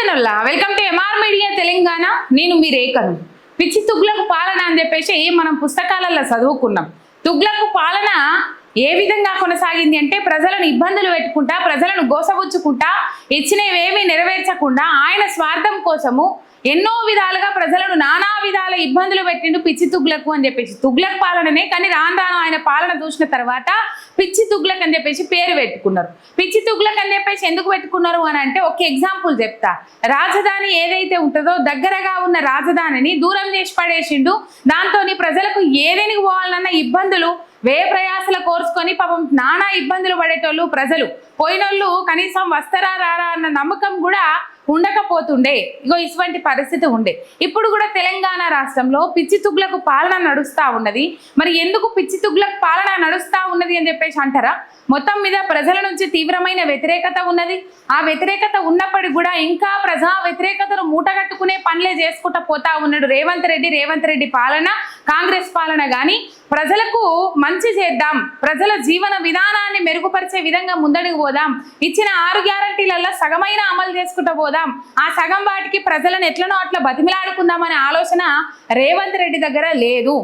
జనల్లా welcome to MR media Telangana. నేను మీ రేఖను. పిచ్చి తుగ్లక్ పాలన అని చెప్పేసి మనం పుస్తకాలలో చదువుకున్నాం. తుగ్లక్ పాలన ఏ విధంగా కొనసాగింది అంటే ప్రజలను ఇబ్బందులు పెట్టుకుంటా, ప్రజలను గోసబుచ్చుకుంటా, ఇచ్చినవేమీ నెరవేర్చకుండా ఆయన స్వార్థం కోసము ఎన్నో విధాలుగా ప్రజలను నానా విధాల ఇబ్బందులు పెట్టిండు పిచ్చి తుగ్లకు అని చెప్పేసి. తుగ్లక్ పాలననే, కానీ రాను రాను ఆయన పాలన చూసిన తర్వాత పిచ్చి తుగ్లక్ అని చెప్పేసి పేరు పెట్టుకున్నారు. పిచ్చి తుగ్లక్ అని చెప్పేసి ఎందుకు పెట్టుకున్నారు అని అంటే ఒక ఎగ్జాంపుల్ చెప్తా. రాజధాని ఏదైతే ఉంటుందో దగ్గరగా ఉన్న రాజధానిని దూరం చేసి పడేసిండు. దాంతో ప్రజలకు ఏదేనికి పోవాలన్న ఇబ్బందులు వ్యయ ప్రయాసల కోర్చుకొని పాపం నానా ఇబ్బందులు పడేటోళ్ళు ప్రజలు. పోయినోళ్ళు కనీసం వస్తారా రారా అన్న నమ్మకం కూడా ఉండకపోతుండే. ఇగో ఇటువంటి పరిస్థితి ఉండే. ఇప్పుడు కూడా తెలంగాణ రాష్ట్రంలో పిచ్చి తుగ్లకు పాలన నడుస్తూ ఉన్నది. మరి ఎందుకు పిచ్చి తుగ్లకు పాలన నడుస్తూ ఉన్నది అని చెప్పేసి అంటారా? మొత్తం మీద ప్రజల నుంచి తీవ్రమైన వ్యతిరేకత ఉన్నది. ఆ వ్యతిరేకత ఉన్నప్పటికీ కూడా ఇంకా ప్రజా వ్యతిరేకతను మూటగట్టుకునే పనులే చేసుకుంటూ పోతా ఉన్నాడు రేవంత్ రెడ్డి పాలన, కాంగ్రెస్ పాలన. కానీ ప్రజలకు మంచి చేద్దాం, ప్రజల జీవన విధానాన్ని మెరుగుపరిచే విధంగా ముందడుగు పోదాం, ఇచ్చిన 6 గ్యారంటీలలో సగమైన అమలు చేసుకుంటూ పోదాం, ఆ సగం వాటికి ప్రజలను ఎట్లనో అట్లా బతిమిలాడుకుందామనే ఆలోచన రేవంత్ రెడ్డి దగ్గర లేదు.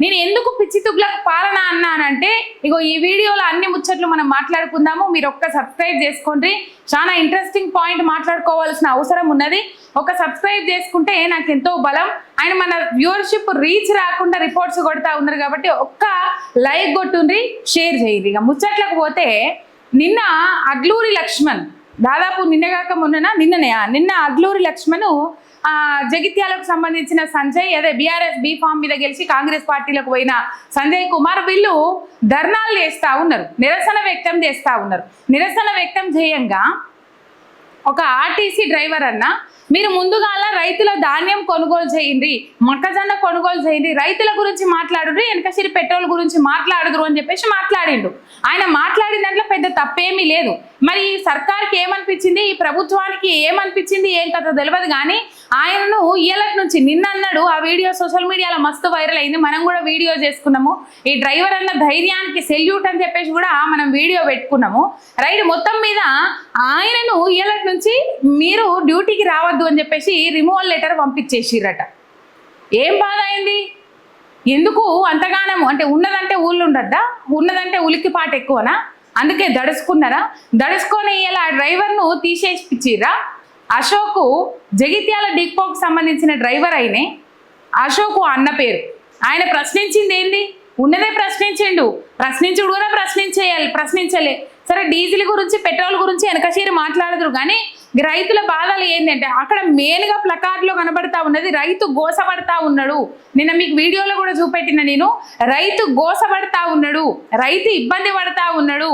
నేను ఎందుకు పిచ్చి తుగ్లకు పాలన అన్నానంటే ఇగో ఈ వీడియోలో అన్ని ముచ్చట్లు మనం మాట్లాడుకుందాము. మీరు ఒక్క సబ్స్క్రైబ్ చేసుకోండి. చాలా ఇంట్రెస్టింగ్ పాయింట్ మాట్లాడుకోవాల్సిన అవసరం ఉన్నది. ఒక సబ్స్క్రైబ్ చేసుకుంటే నాకు ఎంతో బలం. ఆయన మన వ్యూవర్షిప్ రీచ్ రాకుండా రిపోర్ట్స్ కొడతా ఉన్నారు కాబట్టి ఒక్క లైక్ కొట్టుండ్రి, షేర్ చేయండి. ఇక ముచ్చట్లకు పోతే నిన్న అడ్లూరి లక్ష్మణ్, దాదాపు నిన్నగాక నిన్న అడ్లూరి లక్ష్మణ్ జగిత్యాలకు సంబంధించిన సంజయ్, అదే బీఆర్ఎస్ బీఫామ్ మీద గెలిచి కాంగ్రెస్ పార్టీలకు పోయిన సంజయ్ కుమార్, వీళ్ళు ధర్నాలు చేస్తూ ఉన్నారు, నిరసన వ్యక్తం చేస్తూ ఉన్నారు. నిరసన వ్యక్తం చేయంగా ఒక ఆర్టీసీ డ్రైవర్ అన్న, మీరు ముందుగాల రైతుల ధాన్యం కొనుగోలు చేయండి, మొక్కజొన్న కొనుగోలు చేయండి, రైతుల గురించి మాట్లాడురు, వెనకసిరి పెట్రోల్ గురించి మాట్లాడుదురు అని చెప్పేసి మాట్లాడిండు. ఆయన మాట్లాడిన దాంట్లో పెద్ద తప్పేమీ లేదు. మరి ఈ సర్కార్కి ఏమనిపించింది, ఈ ప్రభుత్వానికి ఏమనిపించింది ఏం కథ తెలియదు. కానీ ఆయనను ఇయ్యలటి నుంచి నిన్న అన్నాడు. ఆ వీడియో సోషల్ మీడియాలో మస్తు వైరల్ అయింది. మనం కూడా వీడియో చేసుకున్నాము. ఈ డ్రైవర్ అన్న ధైర్యానికి సెల్యూట్ అని చెప్పేసి కూడా మనం వీడియో పెట్టుకున్నాము. రైట్, మొత్తం మీద ఆయనను ఇయ్యలటి నుంచి మీరు డ్యూటీకి రావద్దు అని చెప్పేసి రిమూవల్ లెటర్ పంపించేసిరట. ఏం బాధ అయింది? ఎందుకు అంతగానము? అంటే ఉన్నదంటే ఊళ్ళు ఉండద్దా? ఉన్నదంటే ఉలికిపాటు ఎక్కువనా? అందుకే దడుచుకున్నారా? దడుచుకొని ఇలా డ్రైవర్ను తీసేసిచ్చిరా. అశోక్ జగిత్యాల డిపోకు సంబంధించిన డ్రైవర్ అయినే అశోక్ అన్న పేరు. ఆయన ప్రశ్నించింది ఏంది? ఉన్నదే ప్రశ్నించిండు. ప్రశ్నించుడు కూడా ప్రశ్నించలే. సరే, డీజిల్ గురించి పెట్రోల్ గురించి వెనకసీరి మాట్లాడదురు. కానీ రైతుల బాధలు ఏంటంటే అక్కడ మెయిన్గా ప్లకార్డ్లో కనబడతా ఉన్నది రైతు గోసపడతా ఉన్నాడు. నిన్న మీకు వీడియోలో కూడా చూపెట్టిన నేను, రైతు గోసపడతా ఉన్నాడు, రైతు ఇబ్బంది పడతా ఉన్నాడు.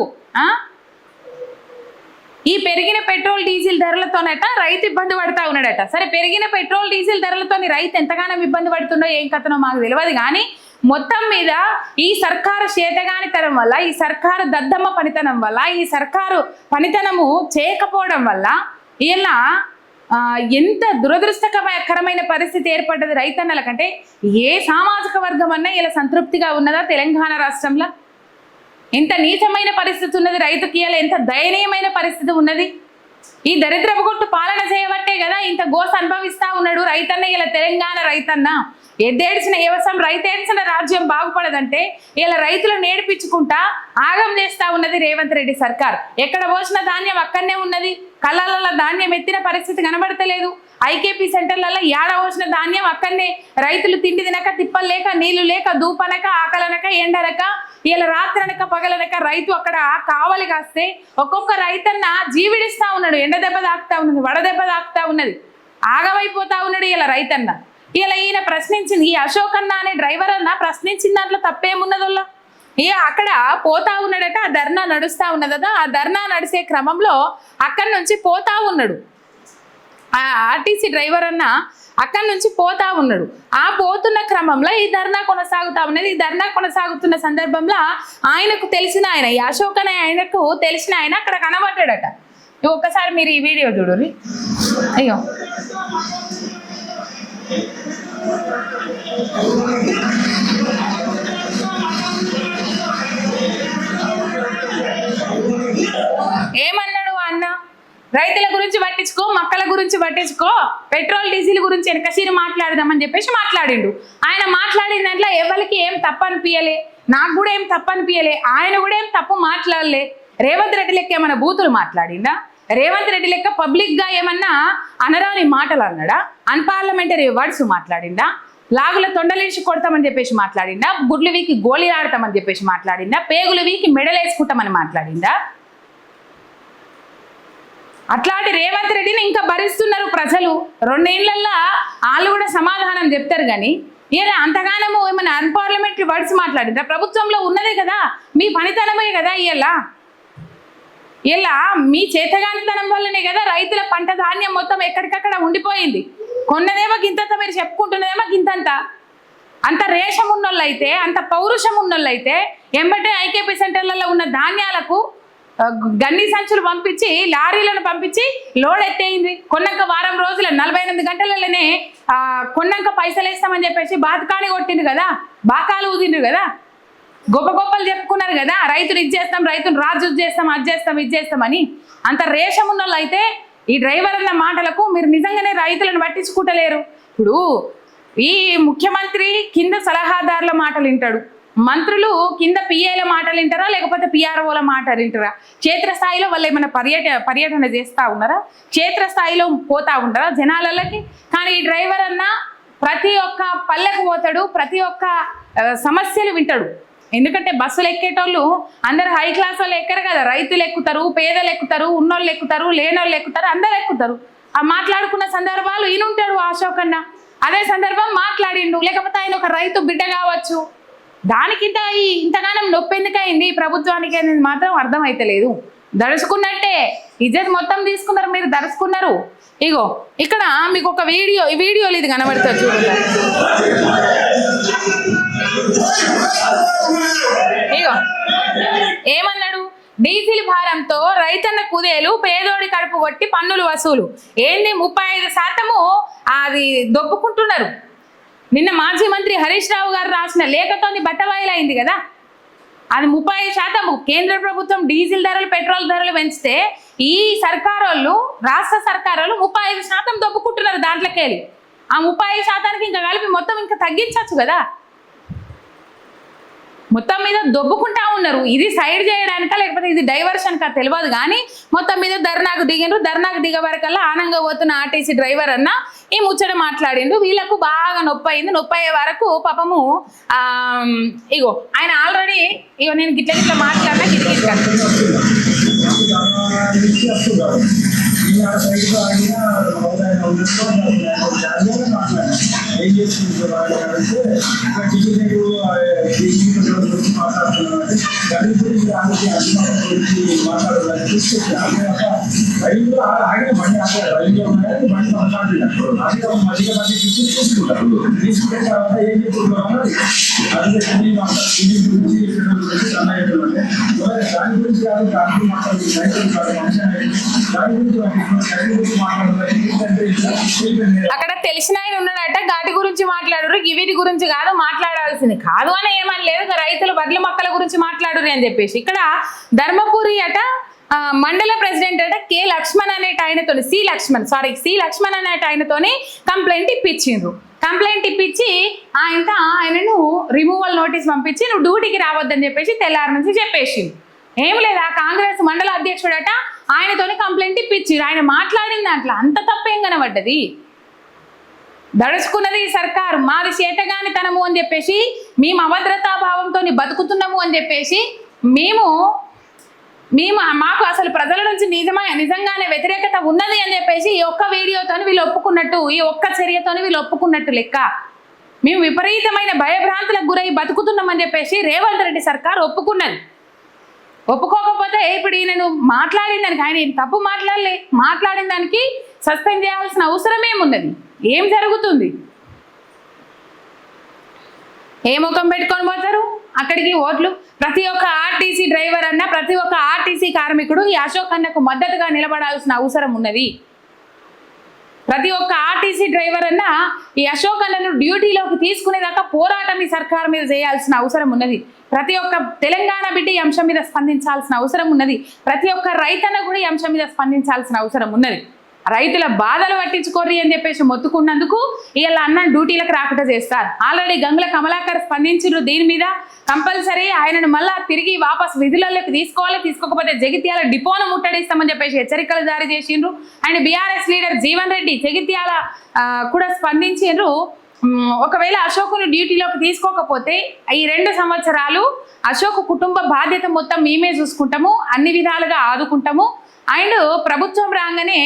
ఈ పెరిగిన పెట్రోల్ డీజిల్ ధరలతోనట రైతు ఇబ్బంది పడతా ఉన్నాడట. సరే, పెరిగిన పెట్రోల్ డీజిల్ ధరలతో రైతు ఎంతగానో ఇబ్బంది పడుతుండో ఏం కథనో మాకు తెలియదు. కానీ మొత్తం మీద ఈ సర్కారు చేతగానితనం వల్ల, ఈ సర్కారు దద్దమ్మ పనితనం వల్ల, ఈ సర్కారు పనితనము చేయకపోవడం వల్ల ఇలా ఎంత దురదృష్టకరమైన పరిస్థితి ఏర్పడ్డది రైతన్నల కంటే. ఏ సామాజిక వర్గం అన్నా ఇలా సంతృప్తిగా ఉన్నదా తెలంగాణ రాష్ట్రంలో? ఎంత నీచమైన పరిస్థితి ఉన్నది రైతుకి, ఇలా ఎంత దయనీయమైన పరిస్థితి ఉన్నది. ఈ దరిద్రపు కొట్టు పాలన చేయబట్టే కదా ఇంత గోస అనుభవిస్తా ఉన్నాడు రైతన్న. ఇలా తెలంగాణ రైతన్న ఎద్దేడ్చిన వ్యవసాయం, రైతేడ్చిన రాజ్యం బాగుపడదంటే ఇలా రైతులు నేర్పించుకుంటా ఆగం చేస్తా ఉన్నది రేవంత్ రెడ్డి సర్కార్. ఎక్కడ పోసిన ధాన్యం అక్కడనే ఉన్నది. కళ్ళల్లో ధాన్యం ఎత్తిన పరిస్థితి కనబడతలేదు. ఐకేపీ సెంటర్లలో ఏడ పోసిన ధాన్యం అక్కడనే. రైతులు తిండి తినక, తిప్పలు లేక, నీళ్లు లేక, దూపనక, ఆకలనక, ఎండనక, ఇలా రాత్రనక పగలనక రైతు అక్కడ కావలి కాస్తే ఒక్కొక్క రైతన్న జీవిడిస్తా ఉన్నాడు. ఎండ దెబ్బ తాకుతా ఉన్నది, వడదెబ్బ తాకుతా ఉన్నది, ఆగమైపోతా ఉన్నాడు ఇలా రైతన్న. ఇలా ఈయన ప్రశ్నించింది, ఈ అశోక్ అన్న అనే డ్రైవర్ అన్న ప్రశ్నించిన దాంట్లో తప్పేమున్నదోళ్ళ. అక్కడ పోతా ఉన్నాడట, ఆ ధర్నా నడుస్తూ ఉన్నదట. ఆ ధర్నా నడిచే క్రమంలో అక్కడి నుంచి పోతా ఉన్నాడు ఆ ఆర్టీసీ డ్రైవర్ అన్న. అక్కడి నుంచి పోతా ఉన్నాడు. ఆ పోతున్న క్రమంలో ఈ ధర్నా కొనసాగుతా ఉన్నది. ఈ ధర్నా కొనసాగుతున్న సందర్భంలో ఆయనకు తెలిసిన ఆయన, ఈ అశోక్ అనే ఆయనకు తెలిసిన ఆయన అక్కడ కనబడ్డాడట. ఒక్కసారి మీరు ఈ వీడియో చూడుర్రి. అయ్యో, ఏమన్నాడు అన్న? రైతుల గురించి పట్టించుకో, మక్కల గురించి పట్టించుకో, పెట్రోల్ డీజిల్ గురించి వెనకసీరి మాట్లాడదామని చెప్పేసి మాట్లాడిండు. ఆయన మాట్లాడిన దాంట్లో ఎవరికి ఏం తప్పు అనిపించలే, నాకు కూడా ఏం తప్పు అనిపించలే, ఆయన కూడా ఏం తప్పు మాట్లాడలే. రేవంత్ రెడ్డి లెక్క ఏమన్నా బూతులు మాట్లాడిందా? రేవంత్ రెడ్డి లెక్క పబ్లిక్ గా ఏమన్నా అనరాని మాటలు అన్నాడా? Unparliamentary words మాట్లాడిందా? లాగుల తొండలేసి కొడతామని చెప్పేసి మాట్లాడిందా? గుడ్లు వీకి గోళీ ఆడతామని చెప్పేసి మాట్లాడిందా? పేగులు వీకి మెడలేసుకుంటామని మాట్లాడిందా? అట్లాంటి రేవంత్ రెడ్డిని ఇంకా భరిస్తున్నారు ప్రజలు. 2 ఏళ్లల్లో వాళ్ళు కూడా సమాధానం చెప్తారు. కానీ ఏదో అంతగానము ఏమైనా అన్పార్లమెంటరీ వర్డ్స్ మాట్లాడిందా? ప్రభుత్వంలో ఉన్నదే కదా, మీ పనితనమే కదా. ఇలా మీ చేతగానితనం వల్లనే కదా రైతుల పంట ధాన్యం మొత్తం ఎక్కడికక్కడ ఉండిపోయింది. కొన్నదేమో గింతంత, మీరు చెప్పుకుంటున్నదేమో గింతంత. అంత రేషం ఉన్నోళ్ళు అయితే, అంత పౌరుషం ఉన్నోళ్ళు అయితే ఎంబటే ఐకేపీ సెంటర్లలో ఉన్న ధాన్యాలకు గన్ని సంచులు పంపించి, లారీలను పంపించి లోడ్ ఎత్తేయింది. కొన్నాక వారం రోజుల 48 గంటలలోనే కొన్నాక పైసలు వేస్తామని చెప్పేసి బాతకాని కొట్టిండ్రు కదా, బాకాలు ఊదిండ్రు కదా, గొప్పలు చెప్పుకున్నారు కదా, రైతులు ఇది చేస్తాం, రైతులు రాజు చేస్తాం, అది చేస్తాం, ఇది చేస్తామని. అంత రేషం ఉన్న వాళ్ళు అయితే ఈ డ్రైవర్ అన్న మాటలకు మీరు నిజంగానే రైతులను పట్టించుకుంటలేరు. ఇప్పుడు ఈ ముఖ్యమంత్రి కింద సలహాదారుల మాటలు వింటాడు, మంత్రులు కింద పిఏల మాటలు వింటారా, లేకపోతే పిఆర్ఓల మాటలు వింటారా? క్షేత్రస్థాయిలో వాళ్ళు ఏమైనా పర్యటన చేస్తూ ఉన్నారా? క్షేత్రస్థాయిలో పోతా ఉంటారా జనాలకి? కానీ ఈ డ్రైవర్ అన్న ప్రతి ఒక్క పల్లెకు పోతాడు, ప్రతి ఒక్క సమస్యలు వింటాడు. ఎందుకంటే బస్సులు ఎక్కేటోళ్ళు అందరు హై క్లాస్ వాళ్ళు ఎక్కరు కదా, రైతులు ఎక్కుతారు, పేదలు ఎక్కుతారు, ఉన్నోళ్ళు ఎక్కుతారు, లేనోళ్ళు ఎక్కుతారు, అందరు ఎక్కుతారు. ఆ మాట్లాడుకున్న సందర్భాలు ఈయనుంటాడు అశోక్ అన్న, అదే సందర్భం మాట్లాడిండు. లేకపోతే ఆయన ఒక రైతు బిడ్డ కావచ్చు. దానికింత ఇంతగానం నొప్పి ఎందుకైంది ప్రభుత్వానికి అనేది మాత్రం అర్థమైతలేదు. దడుచుకున్నట్టే ఇజ్జత్ మొత్తం తీసుకున్నారు, మీరు దడుచుకున్నారు. ఇగో ఇక్కడ మీకు ఒక వీడియోలు ఇది కనబడుతుంది చూడండి. ఇగో ఏమన్నాడు? డీజిల్ భారంతో రైతన్న కుదేలు, పేదోడి కడుపు కొట్టి పన్నులు వసూలు. ఏంది 35% అది దొబ్బుకుంటున్నారు. నిన్న మాజీ మంత్రి హరీష్ రావు గారు రాసిన లేఖతోని బట్టబయలైంది కదా. అది 35%. కేంద్ర ప్రభుత్వం డీజిల్ ధరలు, పెట్రోల్ ధరలు పెంచితే ఈ సర్కారు వాళ్ళు, రాష్ట్ర సర్కారు వాళ్ళు 35% దొబ్బుకుంటున్నారు దాంట్లోకి వెళ్ళి. ఆ 35%కి ఇంకా కలిపి మొత్తం ఇంకా తగ్గించవచ్చు కదా. మొత్తం మీద దొబ్బుకుంటా ఉన్నారు. ఇది సైడ్ చేయడానికా లేకపోతే ఇది డైవర్షన్ కా తెలియదు. కానీ మొత్తం మీద ధర్నాకు దిగిండ్రు. ధర్నాకు దిగే వరకల్లా ఆనందంగా పోతున్న ఆర్టీసీ డ్రైవర్ అన్న ఈ ముచ్చట మాట్లాడిండు. వీళ్ళకు బాగా నొప్పి అయింది. నొప్పి అయ్యే వరకు పాపము ఇగో ఆయన ఆల్రెడీ ఇగో నేను గిట్ల మాట్లాడినా గిట్ల అక్కడ తెలిసిన ఆయన ఉన్నాడట, ఘాటి గురించి మాట్లాడురు, వీటి గురించి కాదు మాట్లాడాల్సింది కాదు అని ఏమని లేదు. రైతులు వడ్ల మొక్కల గురించి మాట్లాడురు అని చెప్పేసి ఇక్కడ ధర్మపురి అట మండల ప్రెసిడెంట్ అట కె లక్ష్మణ్ అనేట ఆయనతో సి లక్ష్మణ్ అనేట ఆయనతోని కంప్లైంట్ ఇప్పించిండ్రు. కంప్లైంట్ ఇప్పించి ఆయనను రిమూవల్ నోటీస్ పంపించి నువ్వు డ్యూటీకి రావద్దని చెప్పేసి తెల్లారి నుంచి చెప్పేసిండు. ఏం లేదా కాంగ్రెస్ మండల అధ్యక్షుడట ఆయనతోని కంప్లైంట్ ఇప్పించారు. ఆయన మాట్లాడిన దాంట్లో అంత తప్పేం కనబడ్డది? దడుచుకున్నది ఈ సర్కారు, మాది చేతగానితనము అని చెప్పేసి, మేము అభద్రతాభావంతో బతుకుతున్నాము అని చెప్పేసి, మేము మాకు అసలు ప్రజల నుంచి నిజంగానే వ్యతిరేకత ఉన్నది అని చెప్పేసి ఈ ఒక్క వీడియోతోని వీళ్ళు ఒప్పుకున్నట్టు, ఈ ఒక్క చర్యతోని వీళ్ళు ఒప్పుకున్నట్టు లెక్క. మేము విపరీతమైన భయభ్రాంతులకు గురై బతుకుతున్నామని చెప్పేసి రేవంత్ రెడ్డి సర్కార్ ఒప్పుకున్నది. ఒప్పుకోకపోతే ఇప్పుడు నేను మాట్లాడిన దానికి ఆయన తప్పు మాట్లాడిన దానికి సస్పెండ్ చేయాల్సిన అవసరం ఏమున్నది? ఏం జరుగుతుంది? ఏ ముఖం పెట్టుకొని పోతారు అక్కడికి ఓట్లు? ప్రతి ఒక్క ఆర్టీసీ డ్రైవర్ అన్న, ప్రతి ఒక్క ఆర్టీసీ కార్మికుడు ఈ అశోక్ అన్నకు మద్దతుగా నిలబడాల్సిన అవసరం ఉన్నది. ప్రతి ఒక్క ఆర్టీసీ డ్రైవర్ అన్నా ఈ అశోక్ అన్నను డ్యూటీలోకి తీసుకునేదాకా పోరాటం ఈ సర్కార్ మీద చేయాల్సిన అవసరం ఉన్నది. ప్రతి ఒక్క తెలంగాణ బిడ్డ ఈ అంశం మీద స్పందించాల్సిన అవసరం ఉన్నది. ప్రతి ఒక్క రైతన్న కూడా ఈ అంశం మీద స్పందించాల్సిన అవసరం ఉన్నది. రైతుల బాధలు పట్టించుకోర్రి అని చెప్పేసి మొత్తుకున్నందుకు ఇవాళ అన్న డ్యూటీలకు రాకుండా చేస్తారు. ఆల్రెడీ గంగుల కమలాకర్ స్పందించారు దీని మీద. కంపల్సరీ ఆయనను మళ్ళా తిరిగి వాపస్ విధులలోకి తీసుకోవాలి, తీసుకోకపోతే జగిత్యాల డిపోను ముట్టడిస్తామని చెప్పేసి హెచ్చరికలు జారీ చేసిండ్రు. And BRS leader Jeevan Reddy Jagtial కూడా స్పందించిండ్రు. ఒకవేళ అశోకును డ్యూటీలోకి తీసుకోకపోతే ఈ 2 సంవత్సరాలు అశోక్ కుటుంబ బాధ్యత మొత్తం మేమే చూసుకుంటాము, అన్ని విధాలుగా ఆదుకుంటాము. అండ్ ప్రభుత్వం రాగానే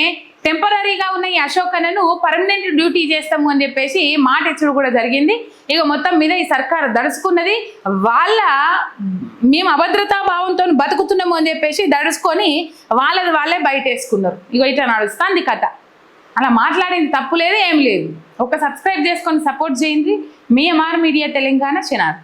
టెంపరీగా ఉన్న ఈ అశోక్ అన్నను పర్మనెంట్ డ్యూటీ చేస్తాము అని చెప్పేసి మాట ఇచ్చడం కూడా జరిగింది. ఇక మొత్తం మీద ఈ సర్కారు దడుచుకున్నది. మేము అభద్రతా భావంతో బతుకుతున్నాము అని చెప్పేసి దడుచుకొని వాళ్ళే బయట వేసుకున్నారు. ఇక ఇట్లా నడుస్తుంది కథ. అలా మాట్లాడింది తప్పు లేదు, ఏం లేదు. ఒక సబ్స్క్రైబ్ చేసుకొని సపోర్ట్ చేయండి. మీ ఎంఆర్ మీడియా తెలంగాణ ఛానల్.